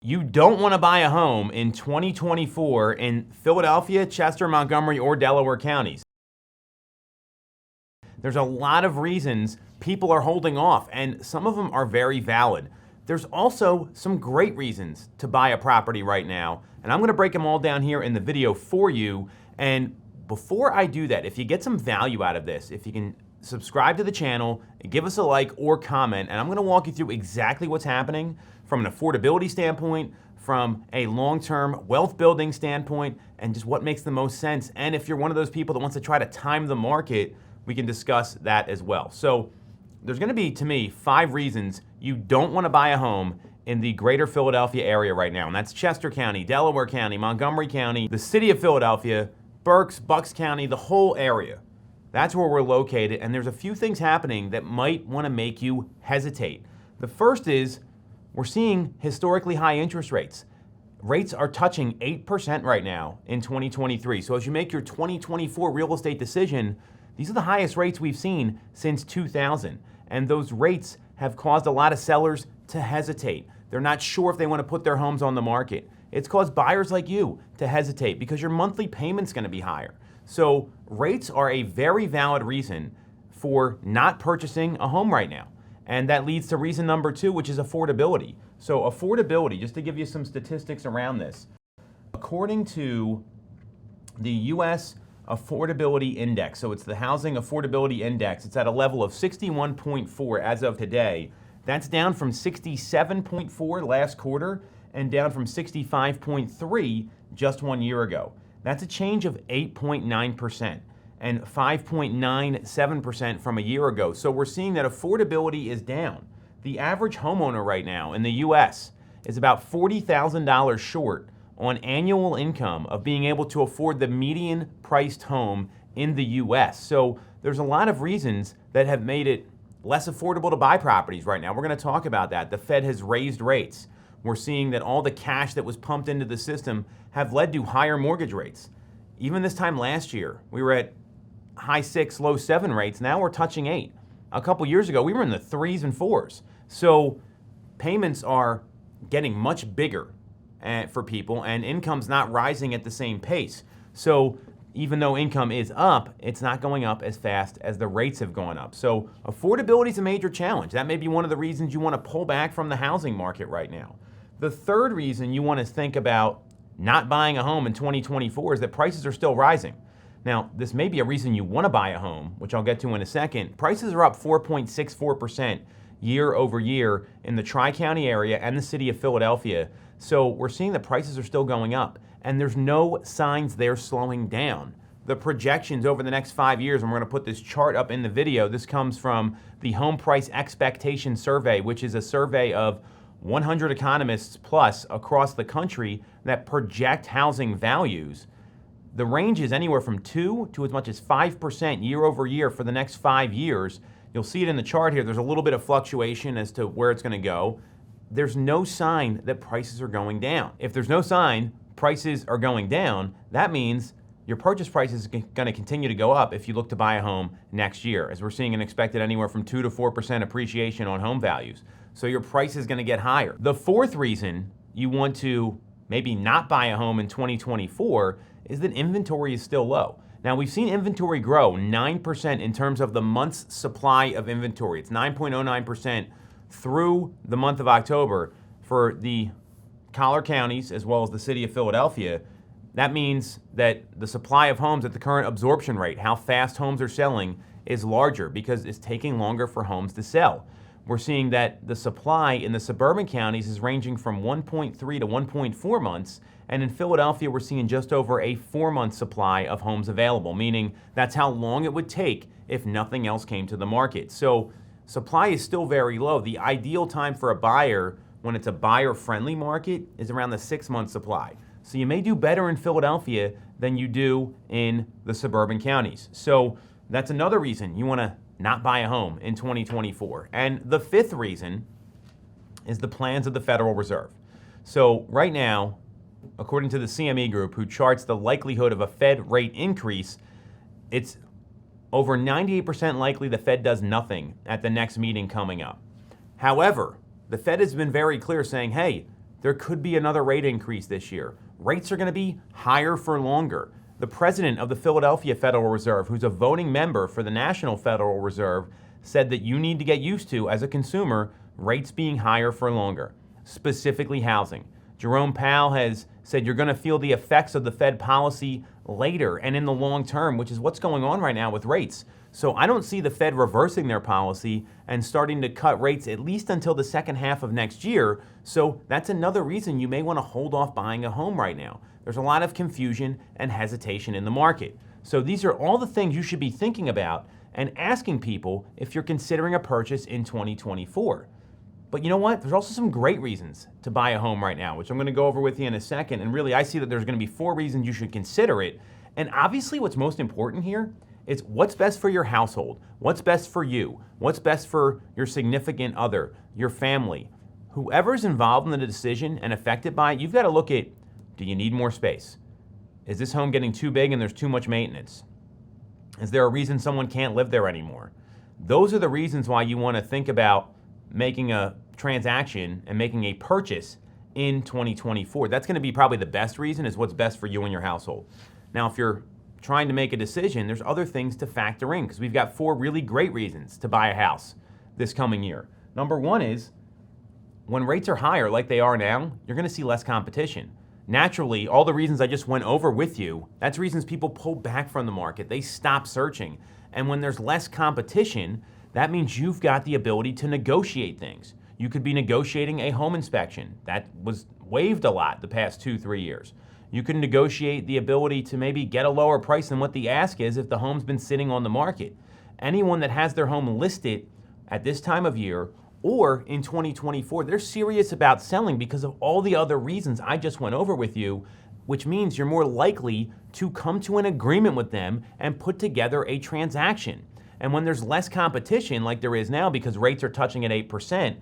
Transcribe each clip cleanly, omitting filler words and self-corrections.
You don't want to buy a home in 2024 in Philadelphia, Chester, Montgomery, or Delaware counties. There's a lot of reasons people are holding off, and some of them are very valid. There's also some great reasons to buy a property right now, and I'm going to break them all down here in the video for you. And before I do that, if you get some value out of this, if you can subscribe to the channel, give us a like or comment, and I'm going to walk you through exactly what's happening from an affordability standpoint, from a long-term wealth building standpoint, and just what makes the most sense. And if you're one of those people that wants to try to time the market, we can discuss that as well. So there's going to be, to me, 5 reasons you don't want to buy a home in the greater Philadelphia area right now. And that's Chester County, Delaware County, Montgomery County, the city of Philadelphia, Berks, Bucks County, the whole area. That's where we're located, and there's a few things happening that might want to make you hesitate. The first is we're seeing historically high interest rates. Rates are touching 8% right now in 2023. So as you make your 2024 real estate decision, these are the highest rates we've seen since 2000. And those rates have caused a lot of sellers to hesitate. They're not sure if they want to put their homes on the market. It's caused buyers like you to hesitate because your monthly payment's going to be higher. So rates are a very valid reason for not purchasing a home right now. And that leads to reason number 2, which is affordability. So affordability, just to give you some statistics around this, according to the U.S. Affordability Index, so it's the Housing Affordability Index, it's at a level of 61.4 as of today. That's down from 67.4 last quarter and down from 65.3 just 1 year ago. That's a change of 8.9% and 5.97% from a year ago. So we're seeing that affordability is down. The average homeowner right now in the U.S. is about $40,000 short on annual income of being able to afford the median priced home in the U.S. So there's a lot of reasons that have made it less affordable to buy properties right now. We're going to talk about that. The Fed has raised rates. We're seeing that all the cash that was pumped into the system have led to higher mortgage rates. Even this time last year, we were at high 6, low 7 rates. Now we're touching 8. A couple years ago, we were in the 3s and 4s. So payments are getting much bigger for people, and income's not rising at the same pace. So even though income is up, it's not going up as fast as the rates have gone up. So affordability is a major challenge. That may be one of the reasons you want to pull back from the housing market right now. The third reason you want to think about not buying a home in 2024 is that prices are still rising. Now, this may be a reason you want to buy a home, which I'll get to in a second. Prices are up 4.64% year over year in the Tri-County area and the city of Philadelphia. So we're seeing that prices are still going up, and there's no signs they're slowing down. The projections over the next 5 years, and we're going to put this chart up in the video. This comes from the Home Price Expectation Survey, which is a survey of 100 economists plus across the country that project housing values. The range is anywhere from 2 to as much as 5% year over year for the next 5 years. You'll see it in the chart here. There's a little bit of fluctuation as to where it's going to go. There's no sign that prices are going down. If there's no sign prices are going down, that means your purchase price is going to continue to go up if you look to buy a home next year, as we're seeing an expected anywhere from 2 to 4% appreciation on home values. So your price is going to get higher. The fourth reason you want to maybe not buy a home in 2024 is that inventory is still low. Now, we've seen inventory grow 9% in terms of the month's supply of inventory. It's 9.09% through the month of October for the collar counties as well as the city of Philadelphia. That means that the supply of homes at the current absorption rate, how fast homes are selling, is larger because it's taking longer for homes to sell. We're seeing that the supply in the suburban counties is ranging from 1.3 to 1.4 months, and in Philadelphia we're seeing just over a 4-month supply of homes available, meaning that's how long it would take if nothing else came to the market. So supply is still very low. The ideal time for a buyer when it's a buyer-friendly market is around the 6-month supply. So you may do better in Philadelphia than you do in the suburban counties. So that's another reason you want to not buy a home in 2024. And the fifth reason is the plans of the Federal Reserve. So right now, according to the CME Group, who charts the likelihood of a Fed rate increase, it's over 98% likely the Fed does nothing at the next meeting coming up. However, the Fed has been very clear saying, hey, there could be another rate increase this year. Rates are going to be higher for longer. The president of the Philadelphia Federal Reserve, who's a voting member for the National Federal Reserve, said that you need to get used to, as a consumer, rates being higher for longer, specifically housing. Jerome Powell has said you're going to feel the effects of the Fed policy later and in the long term, which is what's going on right now with rates. So I don't see the Fed reversing their policy and starting to cut rates at least until the second half of next year. So that's another reason you may want to hold off buying a home right now. There's a lot of confusion and hesitation in the market. So these are all the things you should be thinking about and asking people if you're considering a purchase in 2024. But you know what? There's also some great reasons to buy a home right now, which I'm going to go over with you in a second. And really, I see that there's going to be 4 reasons you should consider it. And obviously, what's most important here is what's best for your household, what's best for you, what's best for your significant other, your family. Whoever's involved in the decision and affected by it, you've got to look at, do you need more space? Is this home getting too big and there's too much maintenance? Is there a reason someone can't live there anymore? Those are the reasons why you want to think about making a transaction and making a purchase in 2024. That's going to be probably the best reason, is what's best for you and your household. Now, if you're trying to make a decision, there's other things to factor in, because we've got 4 really great reasons to buy a house this coming year. Number 1 is when rates are higher like they are now, you're going to see less competition. Naturally, all the reasons I just went over with you, that's reasons people pull back from the market. They stop searching. And when there's less competition, that means you've got the ability to negotiate things. You could be negotiating a home inspection. That was waived a lot the past 2-3 years. You can negotiate the ability to maybe get a lower price than what the ask is if the home's been sitting on the market. Anyone that has their home listed at this time of year or in 2024, they're serious about selling because of all the other reasons I just went over with you, which means you're more likely to come to an agreement with them and put together a transaction. And when there's less competition like there is now because rates are touching at 8%,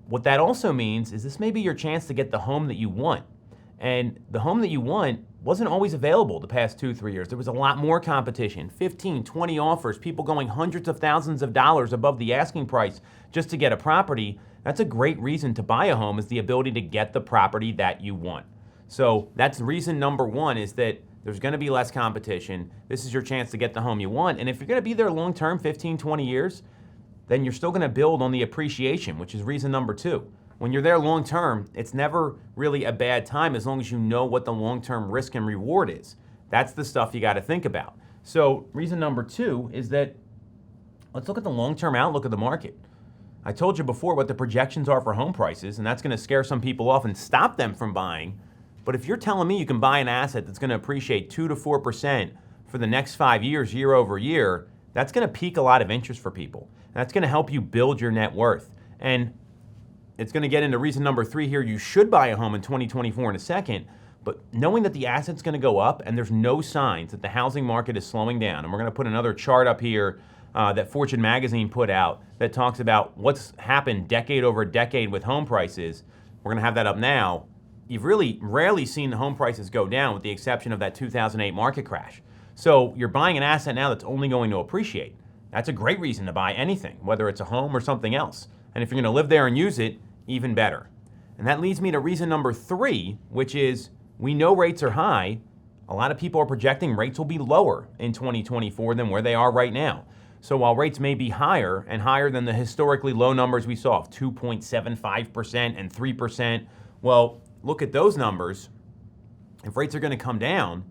what that also means is this may be your chance to get the home that you want. And the home that you want wasn't always available the past 2-3 years. There was a lot more competition, 15, 20 offers, people going hundreds of thousands of dollars above the asking price just to get a property. That's a great reason to buy a home, is the ability to get the property that you want. So that's reason number 1, is that there's going to be less competition. This is your chance to get the home you want. And if you're going to be there long term, 15, 20 years, then you're still going to build on the appreciation, which is reason number 2. When you're there long term, it's never really a bad time as long as you know what the long-term risk and reward is. That's the stuff you got to think about. So reason number 2 is that let's look at the long-term outlook of the market. I told you before what the projections are for home prices, and that's going to scare some people off and stop them from buying. But if you're telling me you can buy an asset that's going to appreciate 2 to 4% for the next 5 years, year over year, that's going to pique a lot of interest for people. And that's going to help you build your net worth. And it's going to get into reason number 3 here. You should buy a home in 2024 in a second, but knowing that the asset's going to go up and there's no signs that the housing market is slowing down. And we're going to put another chart up here that Fortune magazine put out that talks about what's happened decade over decade with home prices. We're going to have that up now. You've really rarely seen the home prices go down with the exception of that 2008 market crash. So you're buying an asset now that's only going to appreciate. That's a great reason to buy anything, whether it's a home or something else. And if you're going to live there and use it, even better. And that leads me to reason number 3, which is we know rates are high. A lot of people are projecting rates will be lower in 2024 than where they are right now. So while rates may be higher and higher than the historically low numbers we saw of 2.75% and 3%, well, look at those numbers. If rates are going to come down,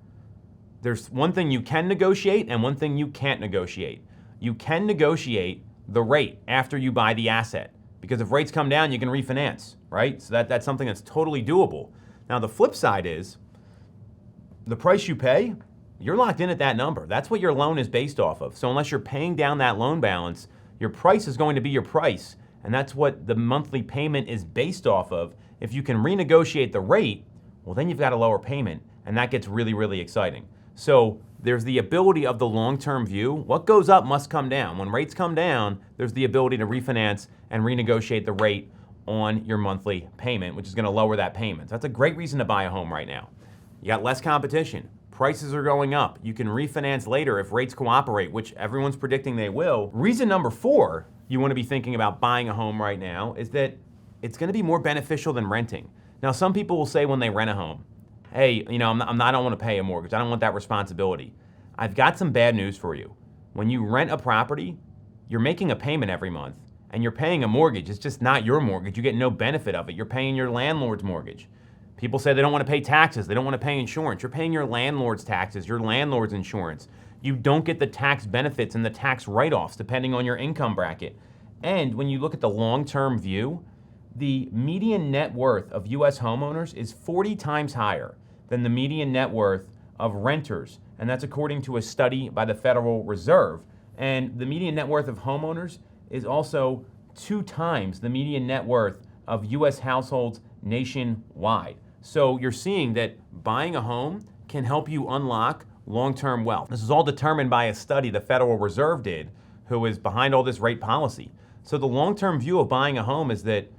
there's one thing you can negotiate and one thing you can't negotiate. You can negotiate the rate after you buy the asset, because if rates come down, you can refinance, right? So that's something that's totally doable. Now, the flip side is the price you pay, you're locked in at that number. That's what your loan is based off of. So unless you're paying down that loan balance, your price is going to be your price, and that's what the monthly payment is based off of. If you can renegotiate the rate, well, then you've got a lower payment, and that gets really, really exciting. So there's the ability of the long-term view. What goes up must come down. When rates come down, there's the ability to refinance and renegotiate the rate on your monthly payment, which is going to lower that payment. So that's a great reason to buy a home right now. You got less competition. Prices are going up. You can refinance later if rates cooperate, which everyone's predicting they will. Reason number 4 you want to be thinking about buying a home right now is that it's going to be more beneficial than renting. Now, some people will say when they rent a home, hey, I don't want to pay a mortgage. I don't want that responsibility. I've got some bad news for you. When you rent a property, you're making a payment every month and you're paying a mortgage. It's just not your mortgage. You get no benefit of it. You're paying your landlord's mortgage. People say they don't want to pay taxes. They don't want to pay insurance. You're paying your landlord's taxes, your landlord's insurance. You don't get the tax benefits and the tax write-offs depending on your income bracket. And when you look at the long-term view, the median net worth of U.S. homeowners is 40 times higher than the median net worth of renters. And that's according to a study by the Federal Reserve. And the median net worth of homeowners is also 2 times the median net worth of U.S. households nationwide. So you're seeing that buying a home can help you unlock long-term wealth. This is all determined by a study the Federal Reserve did, who is behind all this rate policy. So the long-term view of buying a home is that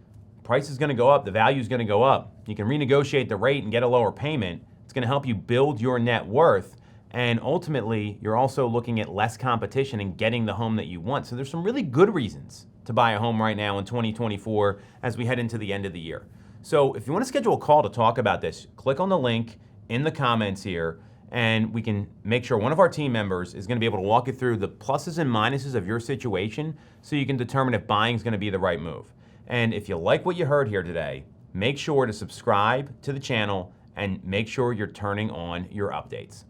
price is going to go up, the value is going to go up. You can renegotiate the rate and get a lower payment. It's going to help you build your net worth. And ultimately, you're also looking at less competition and getting the home that you want. So there's some really good reasons to buy a home right now in 2024 as we head into the end of the year. So if you want to schedule a call to talk about this, click on the link in the comments here, and we can make sure one of our team members is going to be able to walk you through the pluses and minuses of your situation so you can determine if buying is going to be the right move. And if you like what you heard here today, make sure to subscribe to the channel and make sure you're turning on your updates.